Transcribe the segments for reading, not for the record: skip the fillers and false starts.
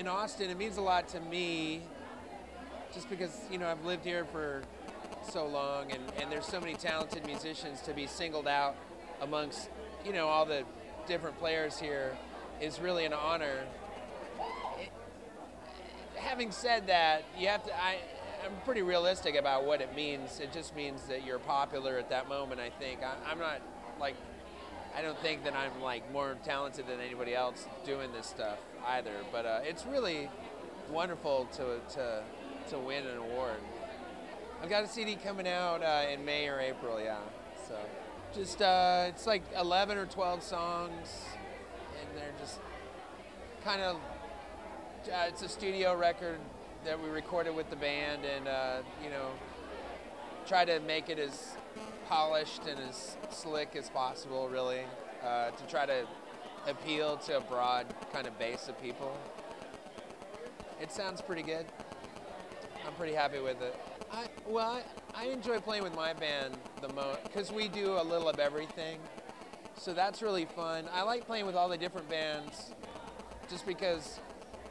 in Austin, it means a lot to me just because, you know, I've lived here for so long and there's so many talented musicians. To be singled out amongst, you know, all the different players here is really an honor. Having said that, you have to, I'm pretty realistic about what it means. It just means that you're popular at that moment, I think. I'm not, like, I don't think that I'm, like, more talented than anybody else doing this stuff either. But it's really wonderful to win an award. I've got a CD coming out in May or April, yeah. So just, it's like 11 or 12 songs, and they're just kind of, it's a studio record that we recorded with the band, and you know, try to make it as polished and as slick as possible, really, to try to appeal to a broad kind of base of people. It sounds pretty good. I'm pretty happy with it. I enjoy playing with my band the most because we do a little of everything, so that's really fun. I like playing with all the different bands just because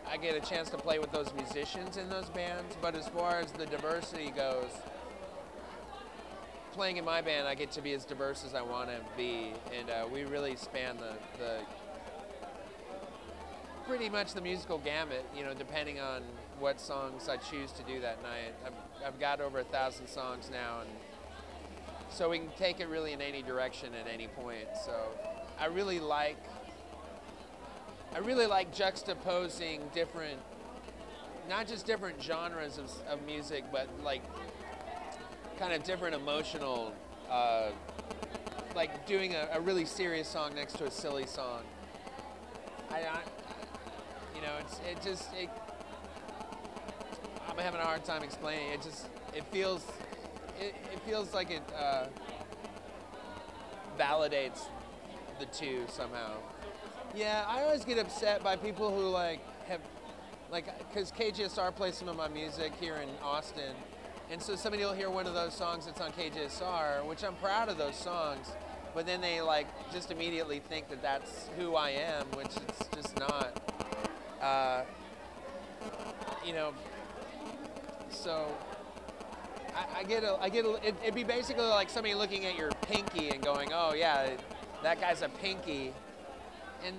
I get a chance to play with those musicians in those bands. But as far as the diversity goes, playing in my band, I get to be as diverse as I want to be, and we really span the pretty much the musical gamut, you know, depending on what songs I choose to do that night. I've got over 1,000 songs now, and so we can take it really in any direction at any point. So I really like juxtaposing different, not just different genres of music, but like kind of different emotional, like doing a really serious song next to a silly song. You know, I'm having a hard time explaining. It feels like it validates the two somehow. Yeah, I always get upset by people who because KGSR plays some of my music here in Austin, and so somebody will hear one of those songs that's on KGSR, which I'm proud of those songs, but then they just immediately think that that's who I am, which it's just not. You know, so it'd be basically like somebody looking at your pinky and going, oh yeah, that guy's a pinky. And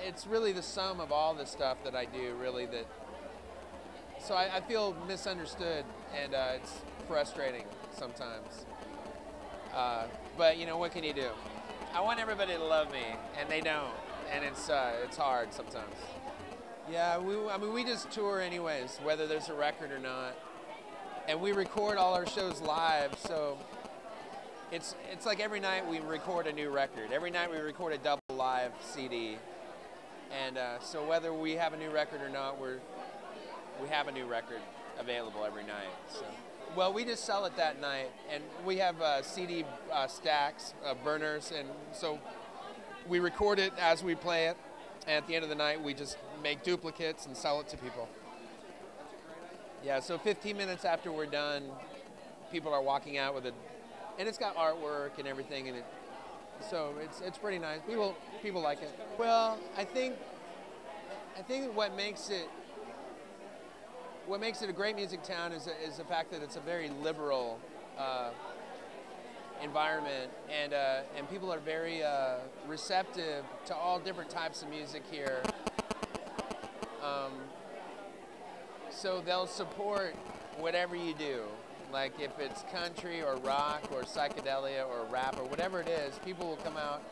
it's really the sum of all the stuff that I do, really, that, so I feel misunderstood, and it's frustrating sometimes. But you know, what can you do? I want everybody to love me, and they don't, and it's hard sometimes. Yeah, I mean, we just tour anyways, whether there's a record or not, and we record all our shows live, so it's like every night we record a new record. Every night we record a double live CD, and so whether we have a new record or not, we have a new record available every night. So, well, we just sell it that night, and we have CD stacks, burners, and so we record it as we play it, and at the end of the night we just make duplicates and sell it to people. Yeah, so 15 minutes after we're done, people are walking out with it, and it's got artwork and everything, and so it's pretty nice. People like it. Well, I think what makes it a great music town is the fact that it's a very liberal environment, and people are very receptive to all different types of music here. So they'll support whatever you do. Like if it's country or rock or psychedelia or rap or whatever it is, people will come out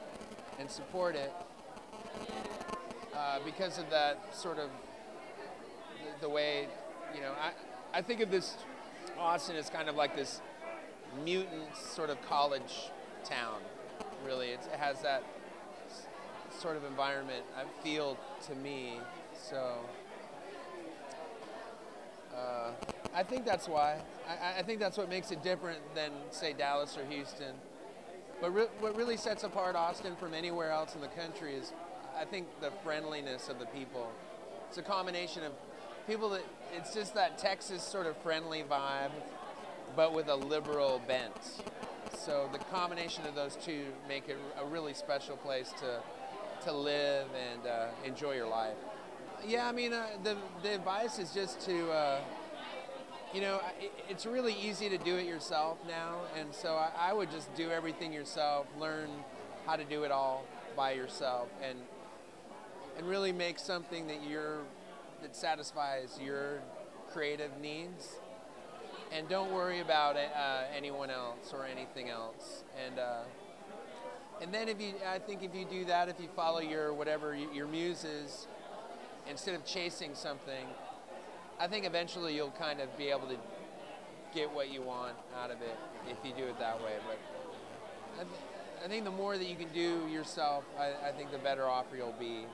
and support it because of that sort of the way, you know, I think of this, Austin is kind of like this mutant sort of college town, really. It has that sort of environment, I feel, to me, so I think that's why. I think that's what makes it different than, say, Dallas or Houston. But what really sets apart Austin from anywhere else in the country is, I think, the friendliness of the people. It's a combination of people that, it's just that Texas sort of friendly vibe, but with a liberal bent. So the combination of those two make it a really special place to live and enjoy your life. Yeah, I mean, the advice is just to, it's really easy to do it yourself now, and so I would just do everything yourself, learn how to do it all by yourself, and really make something that satisfies your creative needs, and don't worry about anyone else or anything else, and then I think if you do that, if you follow your muses, instead of chasing something, I think eventually you'll kind of be able to get what you want out of it if you do it that way. But I think the more that you can do yourself, I think the better off you'll be.